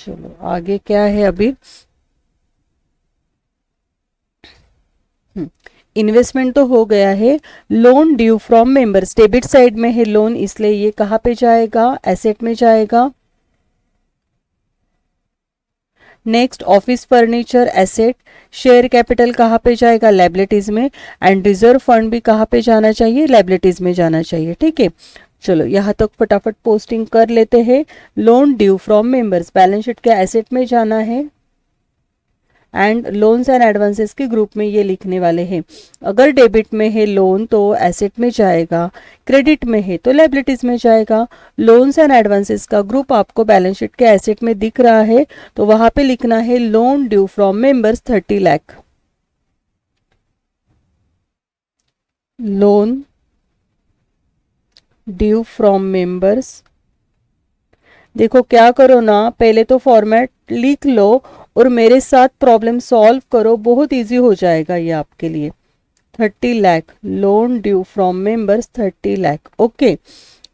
चलो आगे क्या है अभी। इन्वेस्टमेंट तो हो गया है। Loan due from members debit side में है लोन, इसलिए ये कहाँ पे जाएगा, एसेट में जाएगा। Next office furniture asset, share capital कहाँ पे जाएगा, लायबिलिटीज में। एंड रिजर्व फंड भी कहाँ पे जाना चाहिए, लायबिलिटीज में जाना चाहिए। ठीक है, चलो यहाँ तक फटाफट पोस्टिंग कर लेते हैं। Loan due from members balance sheet के एसेट में जाना है एंड लोन्स एंड एडवांसेस के ग्रुप में ये लिखने वाले हैं। अगर डेबिट में है लोन तो एसेट में जाएगा, क्रेडिट में है तो लायबिलिटीज में जाएगा। लोन्स एंड एडवांसेस का ग्रुप आपको बैलेंस शीट के एसेट में दिख रहा है तो वहां पे लिखना है loan due from members 30 lakh. Loan due from members, देखो क्या करो ना, पहले तो फॉर्मेट लिख लो और मेरे साथ प्रॉब्लम सॉल्व करो, बहुत इजी हो जाएगा ये आपके लिए। 30 lakh loan due from members 30 lakh. Okay,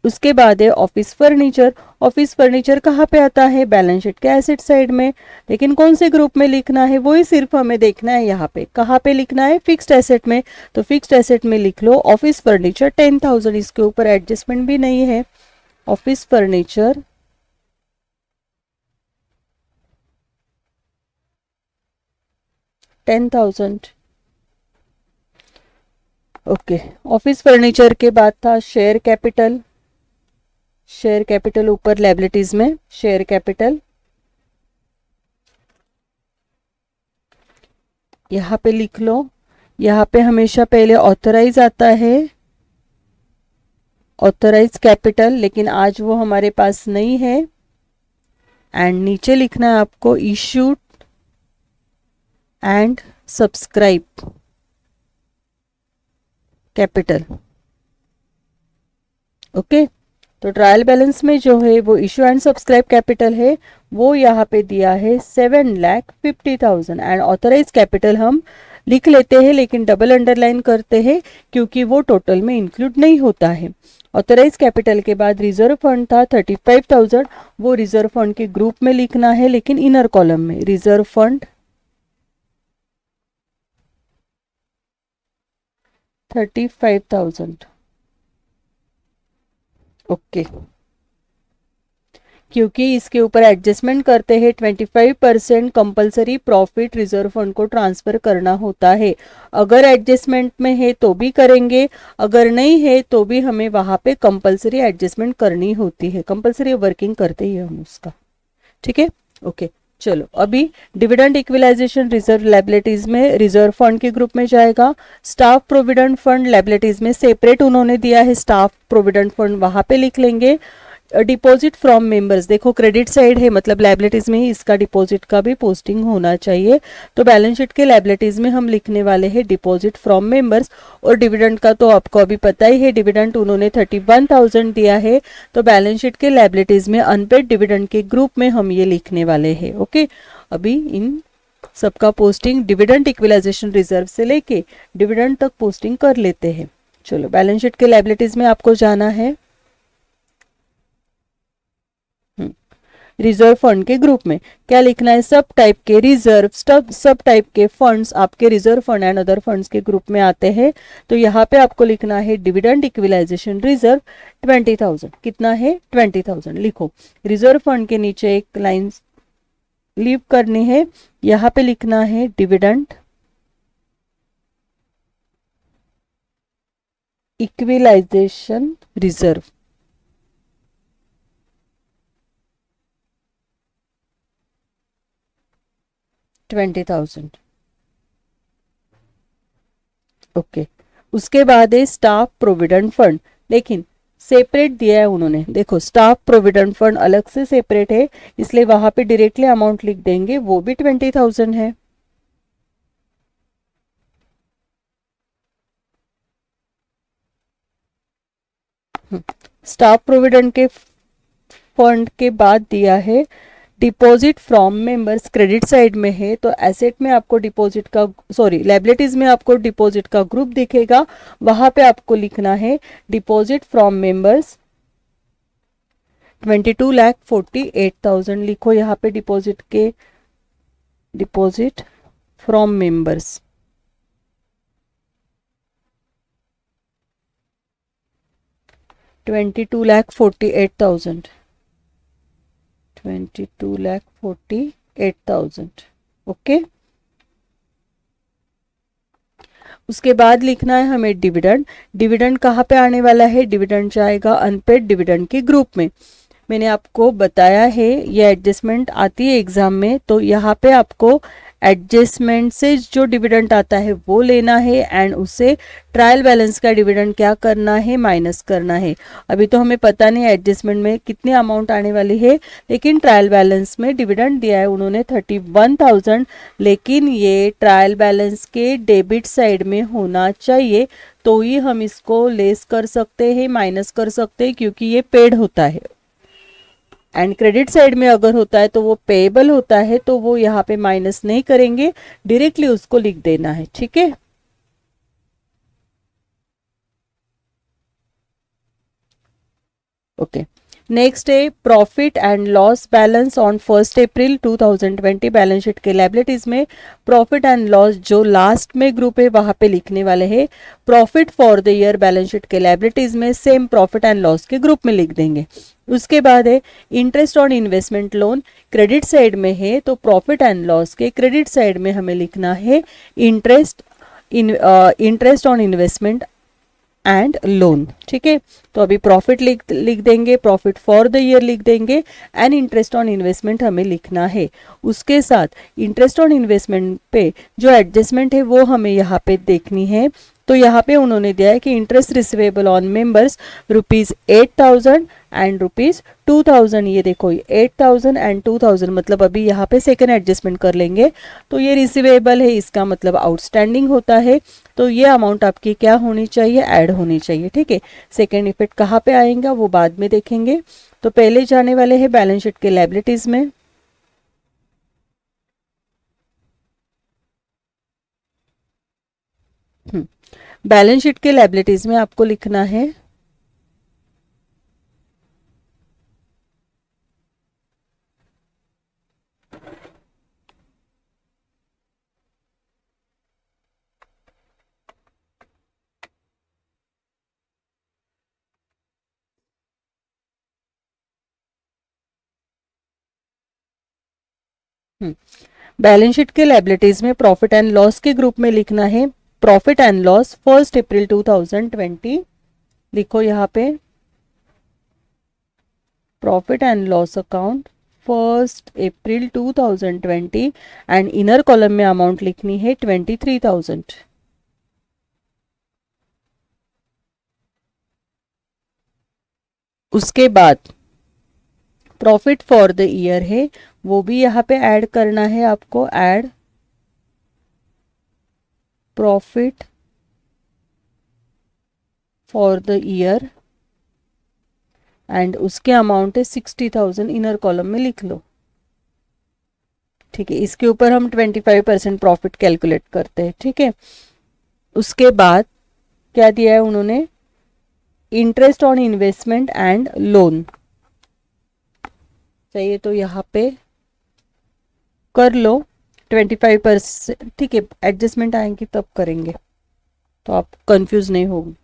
उसके बाद है ऑफिस फर्नीचर। ऑफिस फर्नीचर कहाँ पे आता है, बैलेंस शीट के एसेट साइड में, लेकिन कौन से ग्रुप में लिखना है वही सिर्फ हमें देखना है। यहाँ पे कहाँ पे लिखना है, फिक्स्ड एसेट में, तो फिक्स्ड एसेट में लिख लो ऑफिस फर्नीचर 10,000, इसके ऊपर एडजस्टमेंट भी नहीं है। Office furniture 10,000। Okay, office furniture के बाद था शेयर कैपिटल। शेयर कैपिटल ऊपर लायबिलिटीज में, शेयर कैपिटल यहाँ पे लिख लो। यहाँ पे हमेशा पहले ऑथराइज आता है, ऑथराइज कैपिटल, लेकिन आज वो हमारे पास नहीं है। एंड नीचे लिखना है आपको issued and subscribe capital. Okay, तो ट्रायल बैलेंस में जो है वो इशू एंड सब्सक्राइब कैपिटल है, वो यहाँ पे दिया है 7,50,000। एंड ऑथराइज कैपिटल हम लिख लेते हैं लेकिन डबल अंडरलाइन करते हैं क्योंकि वो टोटल में इंक्लूड नहीं होता है। ऑथराइज कैपिटल के बाद रिजर्व फंड था 35,000, वो रिजर्व फंड के ग्रुप में लिखना है लेकिन इनर कॉलम में, रिजर्व फंड 35,000। ओके, क्योंकि इसके ऊपर एडजस्टमेंट करते हैं 25% कंपलसरी प्रॉफिट रिजर्व फंड को ट्रांसफर करना होता है। अगर एडजस्टमेंट में है तो भी करेंगे, अगर नहीं है तो भी हमें वहां पे कंपलसरी एडजस्टमेंट करनी होती है, कंपलसरी वर्किंग करते ही हम उसका। ठीक है, ओके, चलो अभी डिविडेंड इक्विलाइजेशन रिजर्व लायबिलिटीज में रिजर्व फंड के ग्रुप में जाएगा। स्टाफ प्रोविडेंट फंड लायबिलिटीज में सेपरेट उन्होंने दिया है, स्टाफ प्रोविडेंट फंड वहां पे लिख लेंगे। डिपॉजिट फ्रॉम मेंबर्स, देखो क्रेडिट साइड है मतलब लायबिलिटीज में ही इसका डिपॉजिट का भी पोस्टिंग होना चाहिए, तो बैलेंस शीट के लायबिलिटीज में हम लिखने वाले हैं डिपॉजिट फ्रॉम मेंबर्स। और डिविडेंड का तो आपको अभी पता ही है, डिविडेंड उन्होंने 31,000 दिया है, तो बैलेंस शीट के लायबिलिटीज में अनपेड डिविडेंड के ग्रुप में हम ये लिखने वाले हैं। ओके, अभी इन सबका पोस्टिंग डिविडेंड इक्विलाइजेशन रिजर्व से लेके डिविडेंड तक पोस्टिंग कर लेते हैं। चलो बैलेंस शीट के लायबिलिटीज में आपको जाना है रिजर्व फंड के ग्रुप में, क्या लिखना है, सब टाइप के रिजर्व, सब टाइप के फंड्स आपके reserve fund and other funds के ग्रुप में आते हैं। तो यहाँ पे आपको लिखना है डिविडेंड इक्विलाइजेशन रिजर्व 20,000, कितना है 20,000 लिखो। रिजर्व फंड के नीचे एक लाइन लीव करनी है, यहाँ पे लिखना है डिविडेंड इक्विलाइजेशन रिजर्व 20,000। ओके, उसके बाद है स्टाफ प्रोविडेंट फंड, लेकिन सेपरेट दिया है उन्होंने, देखो स्टाफ प्रोविडेंट फंड अलग से सेपरेट है, इसलिए वहां पे डायरेक्टली अमाउंट लिख देंगे, वो भी 20,000 है। स्टाफ प्रोविडेंट के फंड के बाद दिया है deposit from members, credit side में है तो एसेट में आपको डिपॉजिट का, सॉरी लायबिलिटीज में आपको डिपॉजिट का ग्रुप दिखेगा, वहां पे आपको लिखना है डिपॉजिट फ्रॉम मेंबर्स 22,48,000 लिखो यहाँ पे डिपॉजिट के, डिपॉजिट फ्रॉम मेंबर्स। $22,48,000, $22,48,000। ओके, उसके बाद लिखना है हमें डिविडेंड। डिविडेंड कहाँ पे आने वाला है? डिविडेंड जाएगा अनपेड डिविडेंड के ग्रुप में। मैंने आपको बताया है ये एडजस्टमेंट आती है एग्जाम में, तो यहाँ पे आपको एडजस्टमेंट से जो डिविडेंड आता है वो लेना है एंड उससे ट्रायल बैलेंस का डिविडेंड क्या करना है? माइनस करना है। अभी तो हमें पता नहीं एडजस्टमेंट में कितनी अमाउंट आने वाली है, लेकिन ट्रायल बैलेंस में डिविडेंड दिया है उन्होंने 31,000, लेकिन ये ट्रायल बैलेंस के डेबिट साइड में होना चाहिए, तो ही हम इसको लेस कर सकते हैं, माइनस कर सकते हैं, क्योंकि ये पेड होता है। एंड क्रेडिट साइड में अगर होता है तो वो पेएबल होता है, तो वो यहाँ पे माइनस नहीं करेंगे, डायरेक्टली उसको लिख देना है। ठीक है, ओके। नेक्स्ट है profit and loss balance on 1 April 2020। Balance sheet के लायबिलिटीज में प्रॉफिट एंड लॉस जो लास्ट में ग्रुप है वहां पे लिखने वाले हैं। Profit for the year balance sheet के लायबिलिटीज में सेम प्रॉफिट एंड लॉस के ग्रुप में लिख देंगे। उसके बाद है interest on investment loan, credit side में है तो प्रॉफिट एंड लॉस के क्रेडिट साइड में हमें लिखना है interest on investment and loan. ठीक है, तो अभी प्रॉफिट लिख देंगे, प्रॉफिट फॉर द ईयर लिख देंगे एंड इंटरेस्ट ऑन इन्वेस्टमेंट हमें लिखना है। उसके साथ इंटरेस्ट ऑन इन्वेस्टमेंट पे जो एडजस्टमेंट है वो हमें यहाँ पे देखनी है। तो यहाँ पे उन्होंने दिया है कि interest receivable on members ₹8,000 and ₹2,000। ये देखो 8,000 एंड 2,000, मतलब अभी यहाँ पे सेकेंड एडजस्टमेंट कर लेंगे, तो ये रिसीवेबल है, इसका मतलब आउटस्टैंडिंग होता है, तो ये अमाउंट आपकी क्या होनी चाहिए? ऐड होनी चाहिए। ठीक है, सेकेंड इफेक्ट कहाँ पे आएगा वो बाद में देखेंगे। तो पहले जाने वाले हैं बैलेंस शीट के लायबिलिटीज में। बैलेंस शीट के लायबिलिटीज में आपको लिखना है बैलेंस शीट के लायबिलिटीज में प्रॉफिट एंड लॉस के ग्रुप में लिखना है प्रॉफिट एंड लॉस 1 अप्रैल 2020। लिखो यहाँ पे profit and loss account 1 April 2020 and inner column में अमाउंट लिखनी है 23,000। उसके बाद प्रॉफिट फॉर द ईयर है वो भी यहाँ पे ऐड करना है आपको। Add profit for the year and उसके अमाउंट है 60,000, इनर कॉलम में लिख लो। ठीक है, इसके ऊपर हम 25% प्रॉफिट कैलकुलेट करते हैं। ठीक है, उसके बाद क्या दिया है उन्होंने? Interest on investment and loan चाहिए, तो यहाँ पे कर लो 25%। ठीक है, एडजस्टमेंट आएंगी तब करेंगे, तो आप कंफ्यूज नहीं होंगे।